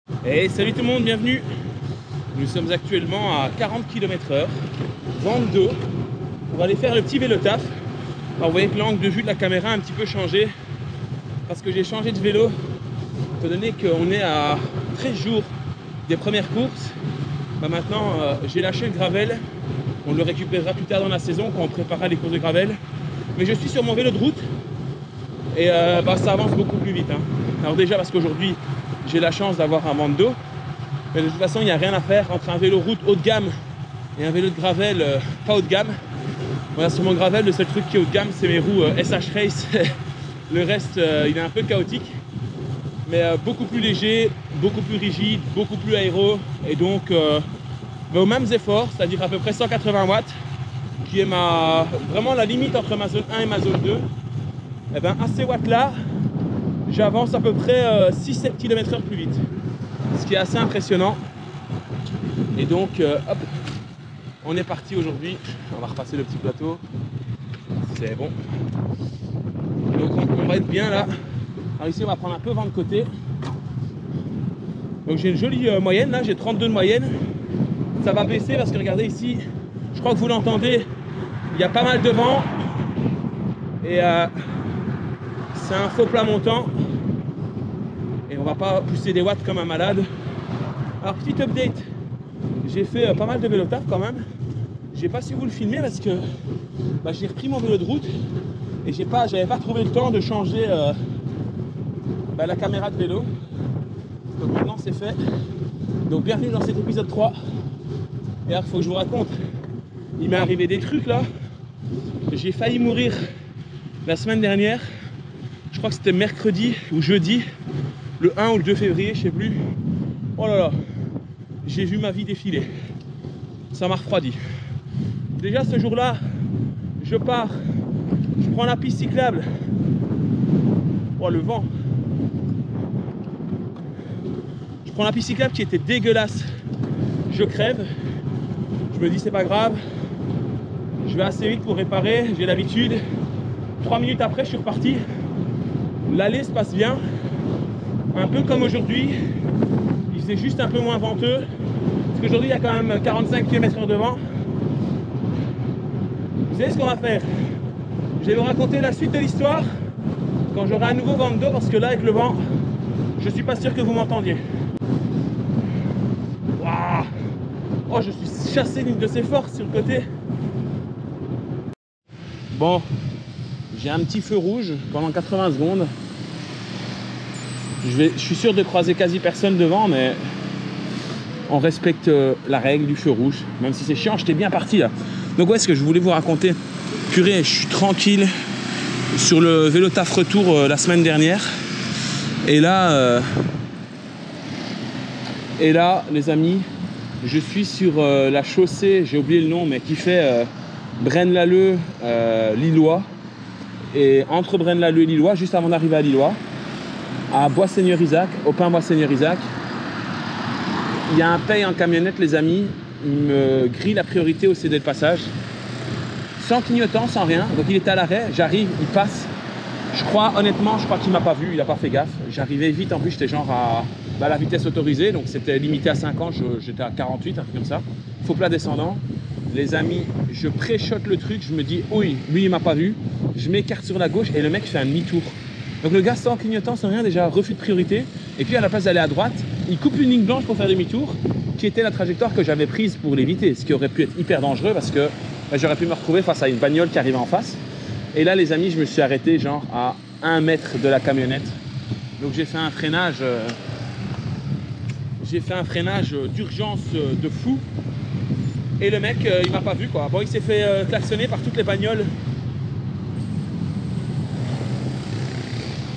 Et salut tout le monde, bienvenue. Nous sommes actuellement à 40 km/h, vente d'eau, pour aller faire le petit vélo taf. Alors vous voyez que l'angle de vue de la caméra a un petit peu changé, parce que j'ai changé de vélo, étant donné qu'on est à 13 jours des premières courses. Maintenant j'ai lâché le gravel, on le récupérera plus tard dans la saison quand on préparera les courses de gravel. Mais je suis sur mon vélo de route et ça avance beaucoup plus vite. Alors déjà parce qu'aujourd'hui j'ai la chance d'avoir un vente d'eau, mais de toute façon il n'y a rien à faire entre un vélo route haut de gamme et un vélo de gravel pas haut de gamme. Voilà, sur mon gravel, le seul truc qui est haut de gamme c'est mes roues SH Race. Le reste il est un peu chaotique, mais beaucoup plus léger, beaucoup plus rigide, beaucoup plus aéro, et donc aux mêmes efforts, c'est-à-dire à peu près 180 watts, qui est vraiment la limite entre ma zone 1 et ma zone 2. Et bien à ces watts là, j'avance à peu près 6-7 km/h plus vite, ce qui est assez impressionnant. Et donc hop, on est parti aujourd'hui. On va repasser le petit plateau, c'est bon. Donc on va être bien là. Alors ici on va prendre un peu vent de côté. Donc j'ai une jolie moyenne là, j'ai 32 de moyenne. Ça va baisser parce que regardez ici, je crois que vous l'entendez, il y a pas mal de vent et c'est un faux plat montant et on va pas pousser des watts comme un malade. Alors petit update, j'ai fait pas mal de vélo taf quand même. J'ai pas su vous le filmer parce que j'ai repris mon vélo de route et j'avais pas trouvé le temps de changer la caméra de vélo. Donc maintenant c'est fait. Donc bienvenue dans cet épisode 3. Et alors il faut que je vous raconte, il m'est arrivé des trucs là. J'ai failli mourir la semaine dernière. Je crois que c'était mercredi ou jeudi, le 1 ou le 2 février, je sais plus. Oh là là, j'ai vu ma vie défiler. Ça m'a refroidi. Déjà ce jour-là, je pars, je prends la piste cyclable. Oh le vent. Je prends la piste cyclable qui était dégueulasse. Je crève. Je me dis c'est pas grave. Je vais assez vite pour réparer, j'ai l'habitude. 3 minutes après, je suis reparti. L'allée se passe bien. Un peu comme aujourd'hui. Il faisait juste un peu moins venteux. Parce qu'aujourd'hui, il y a quand même 45 km/h de vent. Vous savez ce qu'on va faire? Je vais vous raconter la suite de l'histoire quand j'aurai un nouveau vent d'eau, parce que là, avec le vent, je suis pas sûr que vous m'entendiez. Waouh! Oh, je suis chassé d'une de ces forces sur le côté. Bon, j'ai un petit feu rouge pendant 80 secondes. Je suis sûr de croiser quasi personne devant, mais on respecte la règle du feu rouge. Même si c'est chiant, j'étais bien parti là. Donc ouais, ce que je voulais vous raconter. Purée, je suis tranquille sur le vélo taf retour la semaine dernière. Et là, les amis, je suis sur la chaussée, j'ai oublié le nom, mais qui fait Braine-l'Alleud, Lillois. Et entre Braine-l'Alleud et Lillois, juste avant d'arriver à Lillois, à Bois-Seigneur-Isaac, au pain Bois-Seigneur-Isaac, il y a un paye en camionnette, les amis. Il me grille la priorité au CD de passage, sans clignotant, sans rien. Donc il était à l'arrêt, j'arrive, il passe. Honnêtement, je crois qu'il m'a pas vu, il a pas fait gaffe. J'arrivais vite, en plus j'étais genre à la vitesse autorisée, donc c'était limité à 50, j'étais à 48, un truc comme ça. Faux plat descendant. Les amis, je pré-shot le truc, je me dis, oui, lui il m'a pas vu. Je m'écarte sur la gauche et le mec fait un demi-tour. Donc le gars sans clignotant, sans rien, déjà refus de priorité. Et puis à la place d'aller à droite, il coupe une ligne blanche pour faire demi-tour, qui était la trajectoire que j'avais prise pour l'éviter, ce qui aurait pu être hyper dangereux parce que j'aurais pu me retrouver face à une bagnole qui arrivait en face. Et là les amis, je me suis arrêté genre à 1 mètre de la camionnette. Donc j'ai fait un freinage d'urgence de fou. Et le mec, il m'a pas vu quoi. Bon, il s'est fait klaxonner par toutes les bagnoles.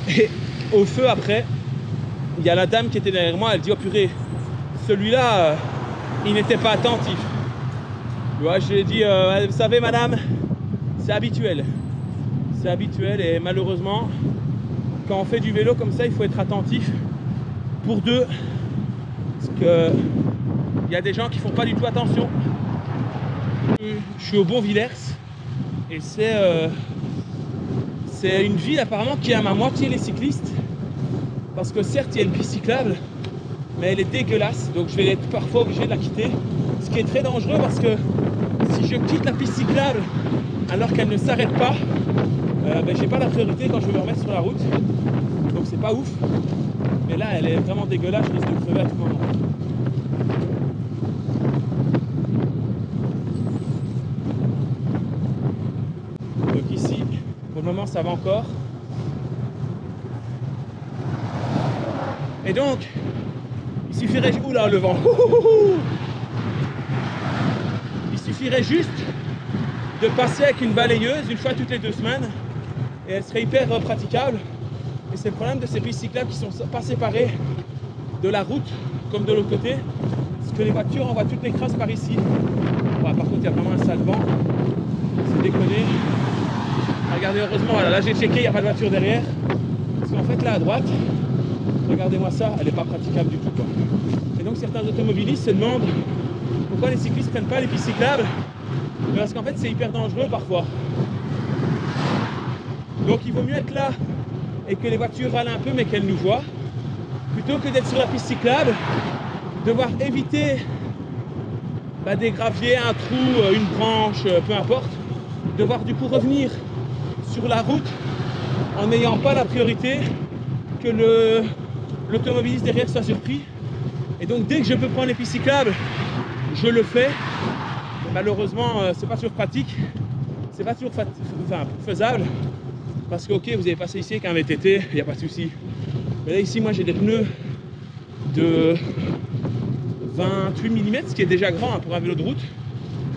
Et au feu après, il y a la dame qui était derrière moi, elle dit oh purée, celui-là, il n'était pas attentif. Ouais, je lui ai dit, vous savez madame, c'est habituel. C'est habituel et malheureusement, quand on fait du vélo comme ça, il faut être attentif pour deux. Parce que il y a des gens qui font pas du tout attention. Je suis au Bon-Villers et c'est une ville apparemment qui aime à moitié les cyclistes, parce que certes il y a une piste cyclable, mais elle est dégueulasse, donc je vais être parfois obligé de la quitter, ce qui est très dangereux parce que si je quitte la piste cyclable alors qu'elle ne s'arrête pas, ben, j'ai pas la priorité quand je vais me remettre sur la route, donc c'est pas ouf. Mais là elle est vraiment dégueulasse, je risque de crever à tout moment. Donc ici, pour le moment ça va encore. Et donc, il suffirait... Oula, le vent. Il suffirait juste de passer avec une balayeuse une fois toutes les 2 semaines et elle serait hyper praticable. Et c'est le problème de ces pistes cyclables qui sont pas séparées de la route comme de l'autre côté, parce que les voitures envoient toutes les crasses par ici. Voilà, par contre, il y a vraiment un sale vent. C'est déconné. Regardez, heureusement, voilà, là j'ai checké, il n'y a pas de voiture derrière. Parce qu'en fait, là à droite, regardez-moi ça, elle n'est pas praticable du tout, quoi. Et donc certains automobilistes se demandent pourquoi les cyclistes ne prennent pas les pistes cyclables. Parce qu'en fait c'est hyper dangereux parfois. Donc il vaut mieux être là et que les voitures râlent un peu mais qu'elles nous voient, plutôt que d'être sur la piste cyclable, devoir éviter des graviers, un trou, une branche, peu importe, devoir du coup revenir sur la route en n'ayant pas la priorité que l'automobiliste derrière soit surpris. Et donc dès que je peux prendre les pistes cyclables, je le fais. Malheureusement, c'est pas toujours pratique, c'est pas toujours faisable, parce que ok, vous avez passé ici avec un VTT, il n'y a pas de souci. Mais là ici, moi j'ai des pneus de 28 mm, ce qui est déjà grand pour un vélo de route.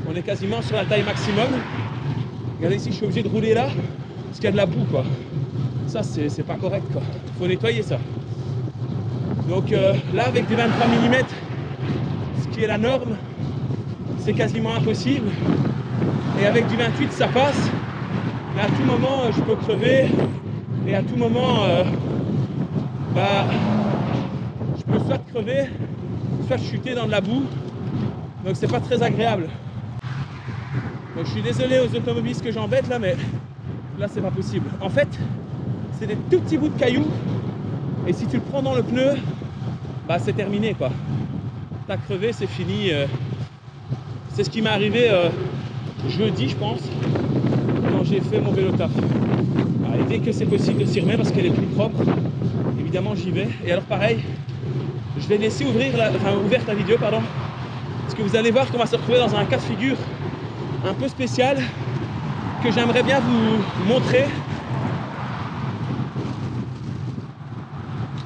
On est quasiment sur la taille maximum. Regardez ici, je suis obligé de rouler là, parce qu'il y a de la boue, quoi. Ça, c'est pas correct, quoi. Faut nettoyer ça. Donc là, avec des 23 mm, ce qui est la norme, c'est quasiment impossible. Et avec du 28, ça passe. Mais à tout moment, je peux crever. Et à tout moment, je peux soit crever, soit chuter dans de la boue. Donc c'est pas très agréable. Donc je suis désolé aux automobilistes que j'embête là, mais là c'est pas possible. En fait, c'est des tout petits bouts de cailloux. Et si tu le prends dans le pneu, c'est terminé, quoi. T'as crevé, c'est fini. C'est ce qui m'est arrivé jeudi, je pense, quand j'ai fait mon vélo taf. Et dès que c'est possible de s'y remettre parce qu'elle est plus propre, évidemment j'y vais. Et alors pareil, je vais laisser ouverte la vidéo, pardon, parce que vous allez voir qu'on va se retrouver dans un cas de figure un peu spécial que j'aimerais bien vous montrer.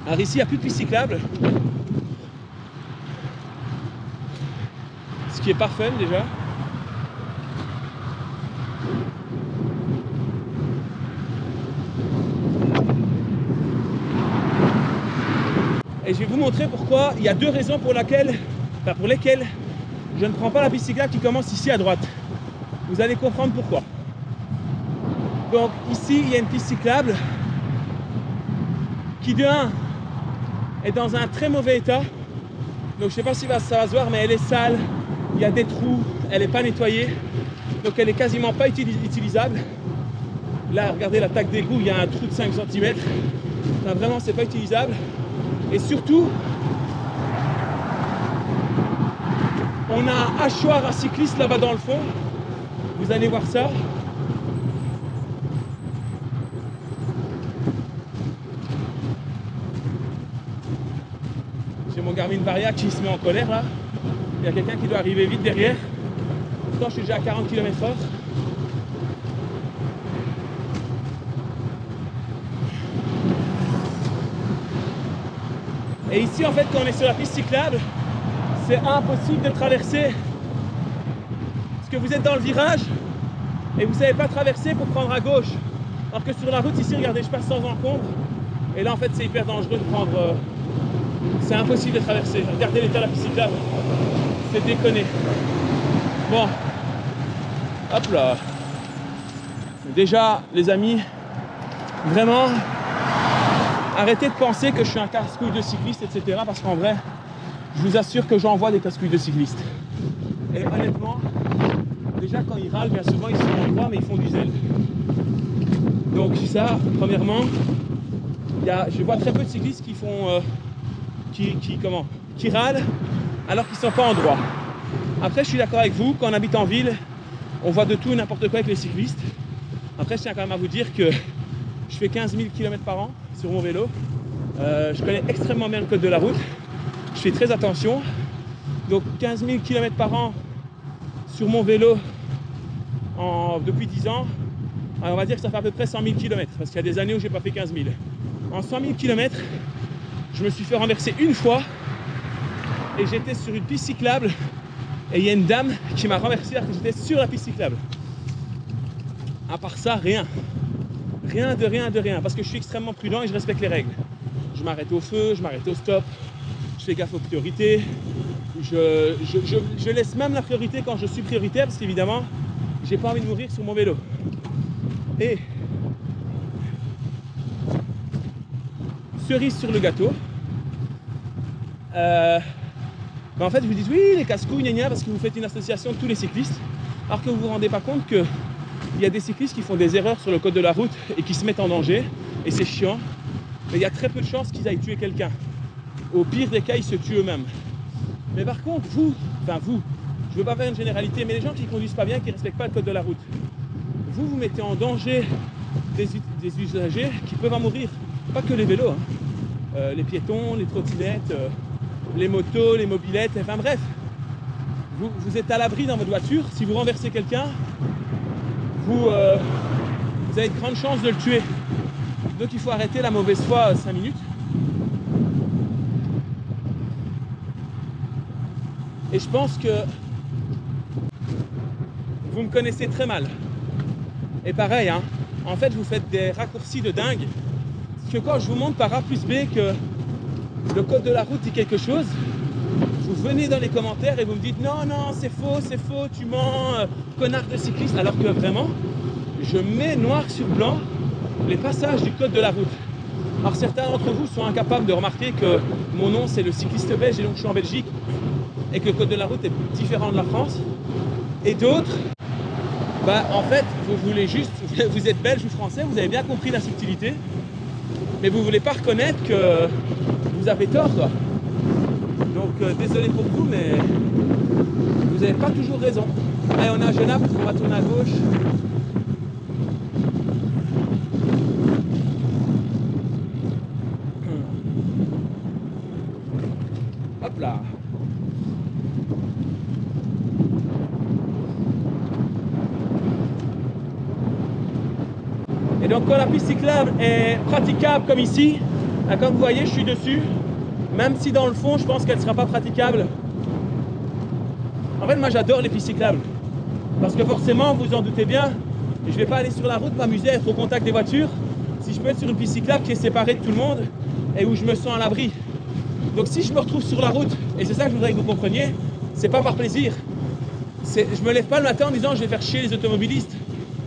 Alors ici, il n'y a plus de piste cyclable, ce qui est pas fun déjà. Et je vais vous montrer pourquoi. Il y a 2 raisons pour lesquelles je ne prends pas la piste cyclable qui commence ici à droite. Vous allez comprendre pourquoi. Donc ici, il y a une piste cyclable qui de 1 est dans un très mauvais état. Donc je ne sais pas si ça va se voir, mais elle est sale, il y a des trous, elle n'est pas nettoyée. Donc elle est quasiment pas utilisable. Là, regardez la taque d'égout, il y a un trou de 5 cm. Enfin, vraiment, c'est pas utilisable. Et surtout, on a un hachoir à cycliste là-bas dans le fond. Vous allez voir ça. J'ai mon Garmin Varia qui se met en colère là. Il y a quelqu'un qui doit arriver vite derrière. Pourtant, je suis déjà à 40 km/h. Et ici, en fait, quand on est sur la piste cyclable, c'est impossible de traverser. Parce que vous êtes dans le virage et vous ne savez pas traverser pour prendre à gauche. Alors que sur la route, ici, regardez, je passe sans encombre. Et là, en fait, c'est hyper dangereux de prendre... c'est impossible de traverser. Regardez l'état de la piste cyclable. C'est déconné. Bon. Hop là. Déjà, les amis, vraiment... arrêtez de penser que je suis un casse-couille de cycliste, etc. Parce qu'en vrai, je vous assure que j'en vois des casse-couilles de cyclistes. Et honnêtement, déjà quand ils râlent, bien souvent ils sont en droit, mais ils font du zèle. Donc ça, premièrement, je vois très peu de cyclistes qui font, qui râlent alors qu'ils ne sont pas en droit. Après, je suis d'accord avec vous, quand on habite en ville, on voit de tout et n'importe quoi avec les cyclistes. Après, je tiens quand même à vous dire que je fais 15 000 km par an sur mon vélo. Je connais extrêmement bien le code de la route. Je fais très attention. Donc 15 000 km par an sur mon vélo depuis 10 ans. Alors on va dire que ça fait à peu près 100 000 km, parce qu'il y a des années où j'ai pas fait 15 000. En 100 000 km, je me suis fait renverser une fois et j'étais sur une piste cyclable et il y a une dame qui m'a renversé alors que j'étais sur la piste cyclable. À part ça, rien. Rien de rien, parce que je suis extrêmement prudent et je respecte les règles. Je m'arrête au feu, je m'arrête au stop, je fais gaffe aux priorités. Je laisse même la priorité quand je suis prioritaire, parce qu'évidemment, j'ai pas envie de mourir sur mon vélo. Et cerise sur le gâteau, en fait, vous dites oui, les casse-couilles, gna gna, parce que vous faites une association de tous les cyclistes, alors que vous vous rendez pas compte qu'il y a des cyclistes qui font des erreurs sur le code de la route et qui se mettent en danger, et c'est chiant, mais il y a très peu de chances qu'ils aillent tuer quelqu'un. Au pire des cas, ils se tuent eux-mêmes. Mais par contre, vous, je ne veux pas faire une généralité, mais les gens qui ne conduisent pas bien, qui ne respectent pas le code de la route, vous mettez en danger des usagers qui peuvent en mourir. Pas que les vélos, hein. Les piétons, les trottinettes, les motos, les mobylettes, enfin bref. Vous êtes à l'abri dans votre voiture. Si vous renversez quelqu'un, vous avez de grandes chances de le tuer. Donc il faut arrêter la mauvaise foi 5 minutes. Et je pense que vous me connaissez très mal. Et pareil, hein, en fait, vous faites des raccourcis de dingue. Parce que quand je vous montre par A plus B que le code de la route dit quelque chose, vous venez dans les commentaires et vous me dites non, c'est faux, tu mens, connard de cycliste. Alors que vraiment, je mets noir sur blanc les passages du code de la route. Alors certains d'entre vous sont incapables de remarquer que mon nom c'est le cycliste belge et donc je suis en Belgique et que le code de la route est différent de la France. Et d'autres, en fait, vous voulez juste, vous êtes belge ou français, vous avez bien compris la subtilité, mais vous ne voulez pas reconnaître que vous avez tort, quoi. Donc désolé pour vous, mais vous n'avez pas toujours raison. Allez, on a un Genappe, on va tourner à gauche. Hop là. Et donc quand la piste cyclable est praticable comme ici, comme vous voyez, je suis dessus, même si dans le fond je pense qu'elle ne sera pas praticable. En fait, moi j'adore les pistes cyclables, parce que forcément, vous en doutez bien, je ne vais pas aller sur la route m'amuser à être au contact des voitures si je peux être sur une piste cyclable qui est séparée de tout le monde et où je me sens à l'abri. Donc si je me retrouve sur la route, et c'est ça que je voudrais que vous compreniez, c'est pas par plaisir. Je me lève pas le matin en disant je vais faire chier les automobilistes.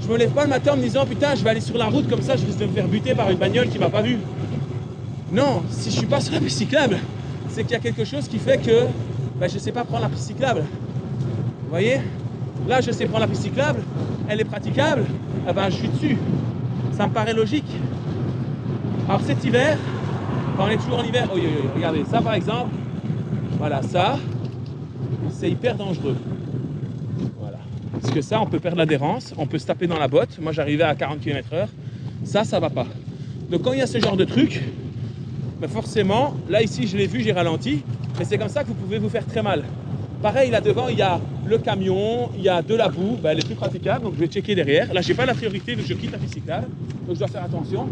Je me lève pas le matin en me disant putain je vais aller sur la route comme ça je risque de me faire buter par une bagnole qui m'a pas vu. Non, si je suis pas sur la piste cyclable, c'est qu'il y a quelque chose qui fait que je sais pas prendre la piste cyclable. Vous voyez? Là je sais prendre la piste cyclable, elle est praticable, je suis dessus. Ça me paraît logique. Alors cet hiver, quand on est toujours en hiver, regardez ça par exemple, voilà ça, c'est hyper dangereux. Parce que ça, on peut perdre l'adhérence, on peut se taper dans la botte. Moi, j'arrivais à 40 km/h. Ça va pas. Donc, quand il y a ce genre de truc, forcément, là, ici, je l'ai vu, j'ai ralenti. Mais c'est comme ça que vous pouvez vous faire très mal. Pareil, là devant, il y a le camion, il y a de la boue. Elle est plus praticable, donc je vais checker derrière. Là, j'ai pas la priorité, donc je quitte la piste cyclable. Donc, je dois faire attention.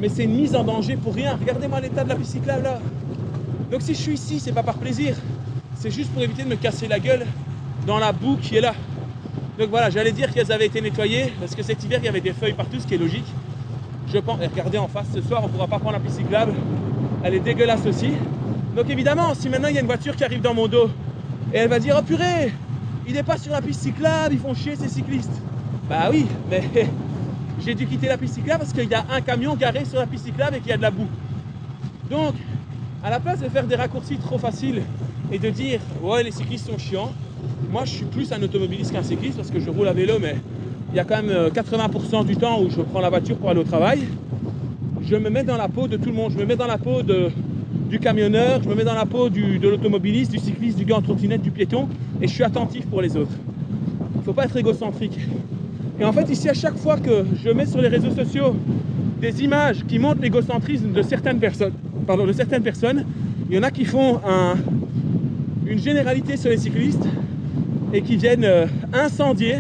Mais c'est une mise en danger pour rien. Regardez-moi l'état de la piste cyclable, là. Donc, si je suis ici, c'est pas par plaisir. C'est juste pour éviter de me casser la gueule dans la boue qui est là. Donc voilà, j'allais dire qu'elles avaient été nettoyées parce que cet hiver il y avait des feuilles partout, ce qui est logique. Je pense, et regardez en face, ce soir on ne pourra pas prendre la piste cyclable, elle est dégueulasse aussi. Donc évidemment, si maintenant il y a une voiture qui arrive dans mon dos et elle va dire oh purée, il n'est pas sur la piste cyclable, ils font chier ces cyclistes. Bah oui, mais j'ai dû quitter la piste cyclable parce qu'il y a un camion garé sur la piste cyclable et qu'il y a de la boue. Donc, à la place de faire des raccourcis trop faciles et de dire ouais les cyclistes sont chiants, moi je suis plus un automobiliste qu'un cycliste parce que je roule à vélo, mais il y a quand même 80% du temps où je prends la voiture pour aller au travail. Je me mets dans la peau de tout le monde, je me mets dans la peau de du camionneur, je me mets dans la peau de l'automobiliste, du cycliste, du gars en trottinette, du piéton, et je suis attentif pour les autres. Il ne faut pas être égocentrique. Et en fait, ici, à chaque fois que je mets sur les réseaux sociaux des images qui montrent l'égocentrisme de certaines personnes, il y en a qui font une généralité sur les cyclistes et qui viennent incendier,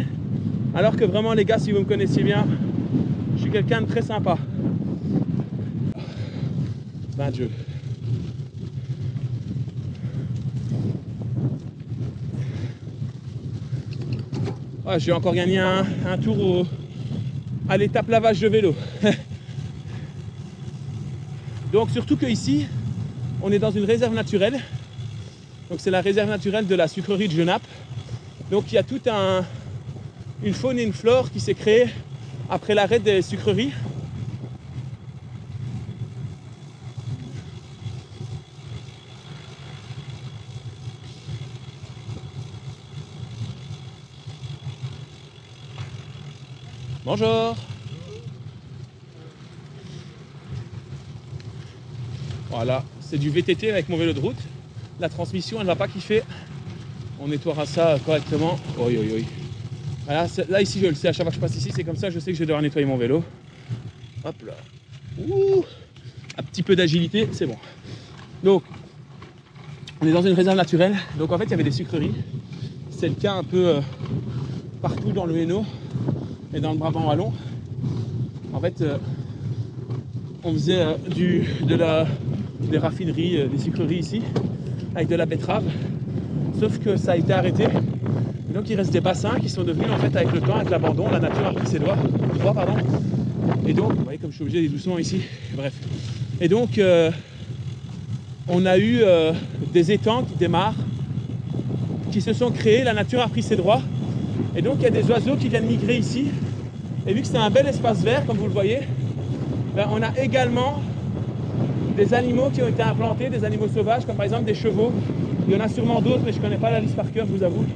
alors que vraiment, les gars, si vous me connaissiez bien, je suis quelqu'un de très sympa. Ben Dieu. Ouais, j'ai encore gagné un tour à l'étape lavage de vélo. Donc surtout que ici, on est dans une réserve naturelle. Donc c'est la réserve naturelle de la sucrerie de Genappe. Donc il y a toute une faune et une flore qui s'est créée après l'arrêt des sucreries. Bonjour. Voilà, c'est du VTT avec mon vélo de route. La transmission, elle ne va pas kiffer. On nettoiera ça correctement. Oi, oi, oi. Voilà, là, ici, je le sais. À chaque fois que je passe ici, c'est comme ça. Je sais que je vais devoir nettoyer mon vélo. Hop là. Ouh. Un petit peu d'agilité, c'est bon. Donc, on est dans une réserve naturelle. Donc, en fait, il y avait des sucreries. C'est le cas un peu partout dans le Hainaut et dans le Brabant wallon. En fait, on faisait des raffineries, des sucreries ici, avec de la betterave. Sauf que ça a été arrêté. Et donc il reste des bassins qui sont devenus, en fait, avec le temps, avec l'abandon, la nature a pris ses droits. Et donc, vous voyez comme je suis obligé d'aller doucement ici. Bref. Et donc, on a eu des étangs qui démarrent, qui se sont créés, la nature a pris ses droits. Et donc il y a des oiseaux qui viennent migrer ici. Et vu que c'est un bel espace vert, comme vous le voyez, ben, on a également des animaux qui ont été implantés, des animaux sauvages, comme par exemple des chevaux. Il y en a sûrement d'autres, mais je ne connais pas la liste par cœur, je vous avoue.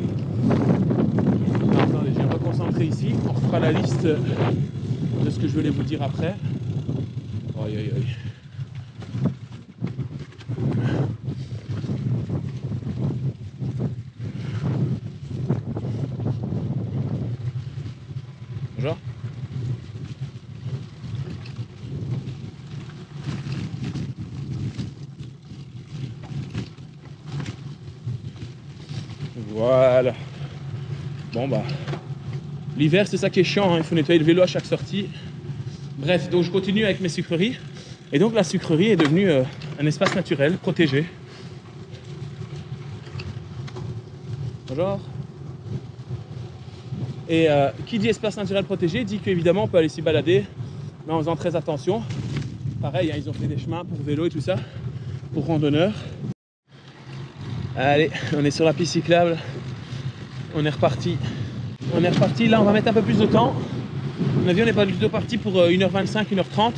Alors, attendez, je vais me reconcentrer ici. On refera la liste de ce que je voulais vous dire après. Aïe, aïe, aïe. Bonjour. Voilà. Bon bah, l'hiver c'est ça qui est chiant, hein. Il faut nettoyer le vélo à chaque sortie. Bref, donc je continue avec mes sucreries. Et donc la sucrerie est devenue un espace naturel, protégé. Bonjour. Et qui dit espace naturel protégé dit qu'évidemment on peut aller s'y balader, mais en faisant très attention. Pareil, hein, ils ont fait des chemins pour vélo et tout ça, pour randonneurs. Allez, on est sur la piste cyclable. On est reparti. On est reparti. Là, on va mettre un peu plus de temps. À mon avis, on n'est pas du tout parti pour 1h25, 1h30.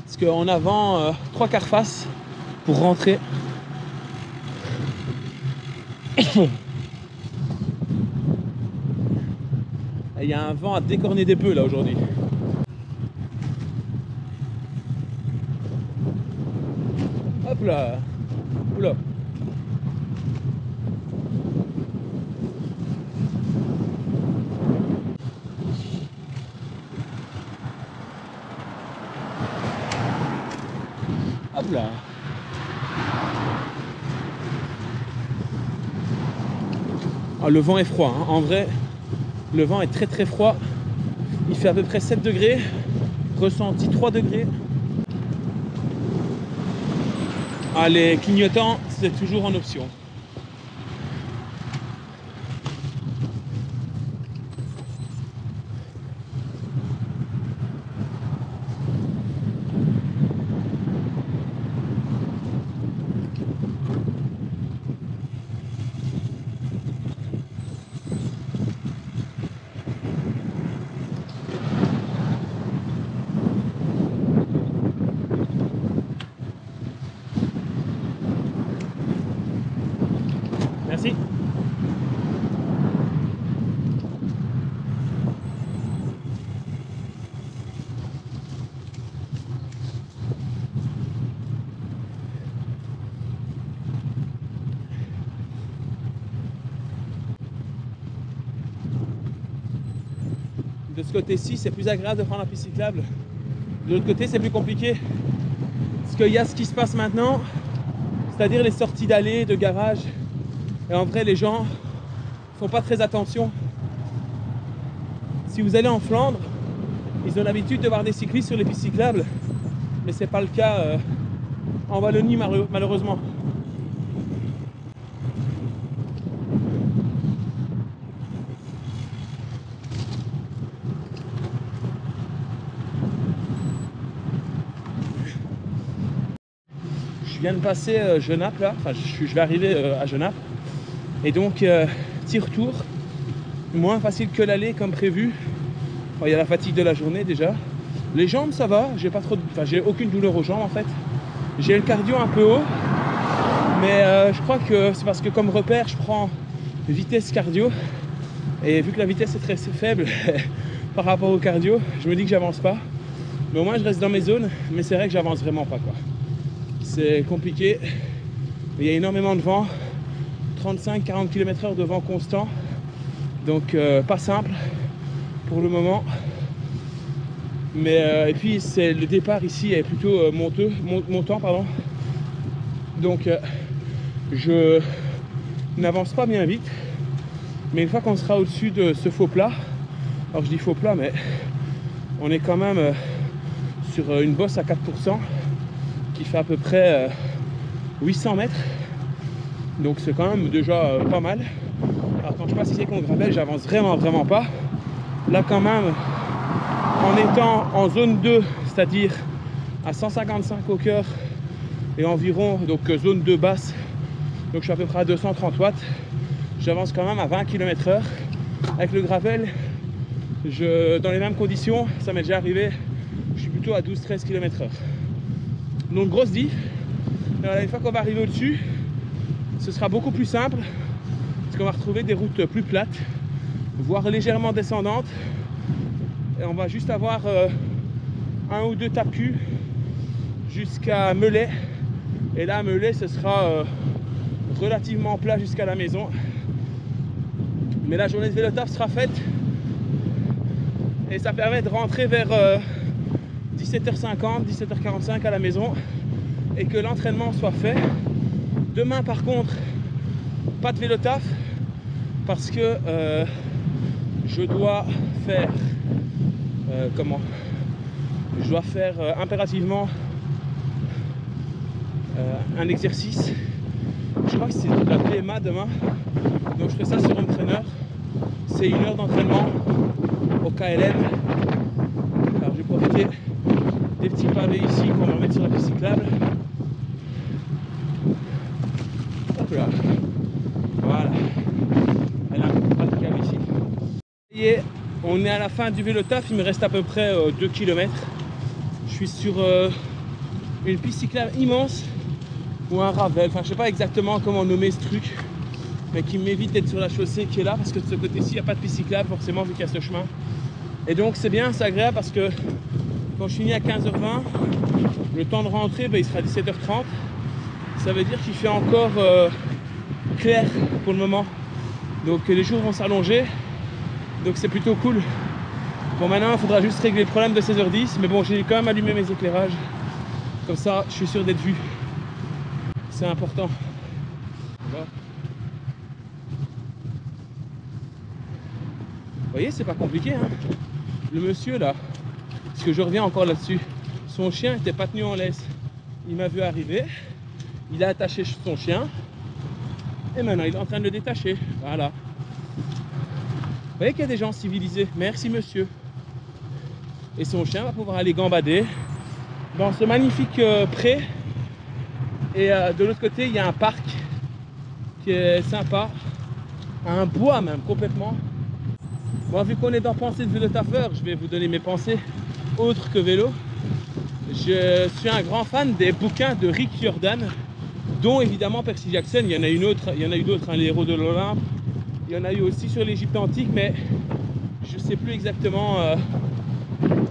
Parce qu'en avant, 3/4 face pour rentrer. Il y a un vent à décorner des bœufs là aujourd'hui. Hop là. Oula. Hop là. Ah, le vent est froid, hein. En vrai, le vent est très très froid. Il fait à peu près 7 degrés. Ressenti 3 degrés. Ah, les clignotants, c'est toujours en option. De ce côté-ci, c'est plus agréable de prendre la piste cyclable. De l'autre côté, c'est plus compliqué. Parce qu'il y a ce qui se passe maintenant, c'est-à-dire les sorties d'allées, de garages. Et en vrai, les gens font pas très attention. Si vous allez en Flandre, ils ont l'habitude de voir des cyclistes sur les pistes cyclables. Mais c'est pas le cas en Wallonie, malheureusement. Je viens de passer Genappe là, enfin je vais arriver à Genappe. Et donc petit retour, moins facile que l'aller comme prévu. Bon, il y a la fatigue de la journée déjà. Les jambes ça va, j'ai pas trop j'ai aucune douleur aux jambes en fait. J'ai le cardio un peu haut, mais je crois que c'est parce que comme repère je prends vitesse cardio. Et vu que la vitesse est très faible par rapport au cardio, je me dis que j'avance pas. Mais au moins je reste dans mes zones, mais c'est vrai que j'avance vraiment pas quoi. C'est compliqué, il y a énormément de vent, 35-40 km/h de vent constant, donc pas simple pour le moment. Mais et puis le départ ici est plutôt montant, pardon. Donc je n'avance pas bien vite, mais une fois qu'on sera au-dessus de ce faux plat, alors je dis faux plat, mais on est quand même sur une bosse à 4%. Qui fait à peu près 800 mètres, donc c'est quand même déjà pas mal. Alors quand je passe ici avec mon gravel, j'avance vraiment pas. Là quand même, en étant en zone 2, c'est-à-dire à 155 au cœur et environ, donc zone 2 basse, donc je suis à peu près à 230 watts, j'avance quand même à 20 km/h. Avec le gravel, dans les mêmes conditions, ça m'est déjà arrivé, je suis plutôt à 12-13 km/h. Donc grosse diff. Une fois qu'on va arriver au-dessus, ce sera beaucoup plus simple parce qu'on va retrouver des routes plus plates, voire légèrement descendantes, et on va juste avoir un ou deux tapus jusqu'à Melay, et là à Melay ce sera relativement plat jusqu'à la maison. Mais la journée de vélo taf sera faite et ça permet de rentrer vers 17h50, 17h45 à la maison et que l'entraînement soit fait. Demain par contre, pas de vélo taf parce que je dois faire je dois faire impérativement un exercice. Je crois que c'est de la PMA demain, donc je fais ça sur Home Trainer. C'est 1 heure d'entraînement au KLM. Alors je vais profiter des petits pavés ici pour me remettre sur la piste cyclable. Hop là. Voilà. Elle a un peu praticable ici. Et on est à la fin du vélo taf, il me reste à peu près 2 km. Je suis sur une piste cyclable immense ou un ravel, enfin je sais pas exactement comment nommer ce truc, mais qui m'évite d'être sur la chaussée qui est là parce que de ce côté-ci il n'y a pas de piste cyclable forcément vu qu'il y a ce chemin. Et donc c'est bien, c'est agréable parce que quand je finis à 15h20, le temps de rentrer il sera 17h30. Ça veut dire qu'il fait encore clair pour le moment. Donc les jours vont s'allonger. Donc c'est plutôt cool. Bon maintenant il faudra juste régler le problème de 16h10. Mais bon, j'ai quand même allumé mes éclairages. Comme ça je suis sûr d'être vu. C'est important. Voilà. Vous voyez, c'est pas compliqué hein. Le monsieur là, parce que je reviens encore là-dessus, son chien n'était pas tenu en laisse. Il m'a vu arriver, il a attaché son chien et maintenant il est en train de le détacher. Voilà. Vous voyez qu'il y a des gens civilisés. Merci monsieur. Et son chien va pouvoir aller gambader dans ce magnifique pré. Et de l'autre côté il y a un parc qui est sympa, un bois même complètement. Bon, vu qu'on est dans Pensée de vélo taffeur, je vais vous donner mes pensées autres que vélo. Je suis un grand fan des bouquins de Rick Jordan, dont évidemment Percy Jackson. Il y en a eu d'autres, hein, les héros de l'Olympe. Il y en a eu aussi sur l'Égypte antique, mais je ne sais plus exactement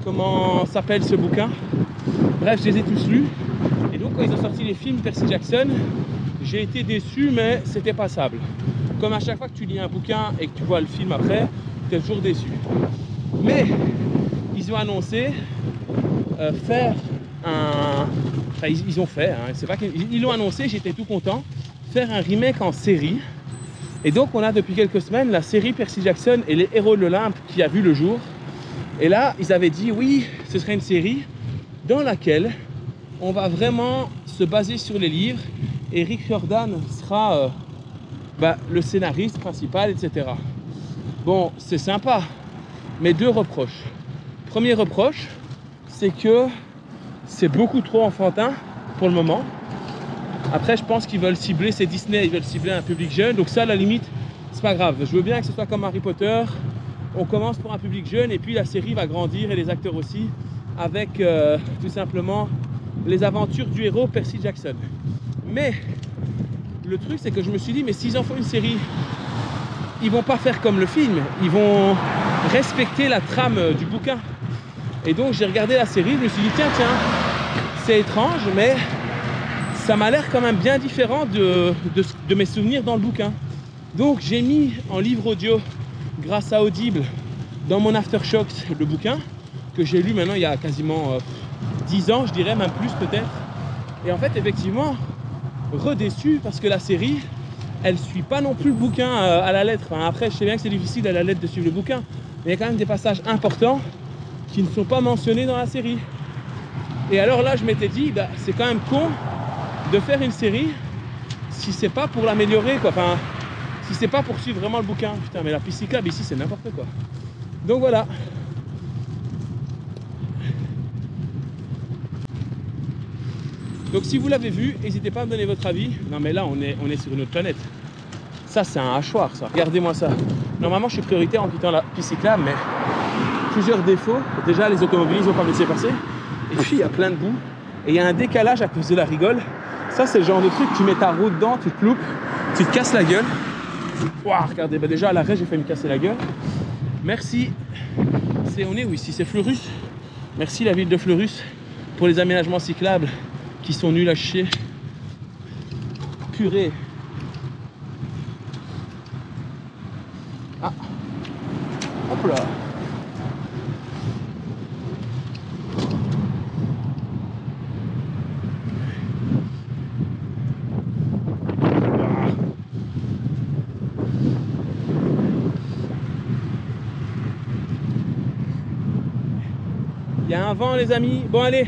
comment s'appelle ce bouquin. Bref, je les ai tous lus. Et donc quand ils ont sorti les films Percy Jackson, j'ai été déçu, mais c'était passable. Comme à chaque fois que tu lis un bouquin et que tu vois le film après, tu es toujours déçu. Mais ils ont annoncé faire un... Enfin, ils ont fait, hein, c'est pas qu'ils l'ont annoncé, j'étais tout content, faire un remake en série. Et donc on a depuis quelques semaines la série Percy Jackson et les héros de l'Olympe qui a vu le jour. Et là, ils avaient dit oui, ce serait une série dans laquelle on va vraiment se baser sur les livres et Rick Riordan sera le scénariste principal, etc. Bon, c'est sympa, mais deux reproches. Premier reproche, c'est que c'est beaucoup trop enfantin pour le moment. Après, je pense qu'ils veulent cibler, c'est Disney, ils veulent cibler un public jeune. Donc ça, à la limite, c'est pas grave. Je veux bien que ce soit comme Harry Potter. On commence pour un public jeune et puis la série va grandir et les acteurs aussi avec tout simplement les aventures du héros Percy Jackson. Mais le truc, c'est que je me suis dit, mais s'ils en font une série, ils vont pas faire comme le film. Ils vont respecter la trame du bouquin. Et donc, j'ai regardé la série, je me suis dit, tiens, c'est étrange, mais ça m'a l'air quand même bien différent de mes souvenirs dans le bouquin. Donc j'ai mis en livre audio, grâce à Audible, dans mon Aftershocks, le bouquin, que j'ai lu maintenant il y a quasiment 10 ans, je dirais, même plus peut-être. Et en fait, effectivement, redéçu, parce que la série, elle suit pas non plus le bouquin à la lettre. Enfin, après, je sais bien que c'est difficile à la lettre de suivre le bouquin, mais il y a quand même des passages importants qui ne sont pas mentionnés dans la série. Et alors là, je m'étais dit, c'est quand même con de faire une série si c'est pas pour l'améliorer, quoi. Enfin, si c'est pas pour suivre vraiment le bouquin. Putain, mais la pisciclub ici, c'est n'importe quoi. Donc voilà. Donc si vous l'avez vu, n'hésitez pas à me donner votre avis. Non mais là, on est sur une autre planète. Ça, c'est un hachoir, ça. Regardez-moi ça. Normalement, je suis prioritaire en quittant la pisciclub, mais plusieurs défauts. Déjà, les automobilistes vont pas me laisser passer. Et puis, il y a plein de boue. Et il y a un décalage à cause de la rigole. Ça, c'est le genre de truc, tu mets ta roue dedans, tu te loupes, tu te casses la gueule. Waouh, regardez, déjà à l'arrêt, j'ai fait me casser la gueule. Merci. On est où ici? C'est Fleurus. Merci la ville de Fleurus pour les aménagements cyclables qui sont nuls à chier. Purée. Ah. Hop là. Il y a un vent, les amis. Bon, allez,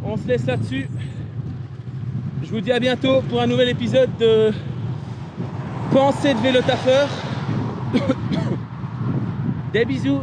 on se laisse là-dessus. Je vous dis à bientôt pour un nouvel épisode de Pensée de vélo taffeur. Des bisous.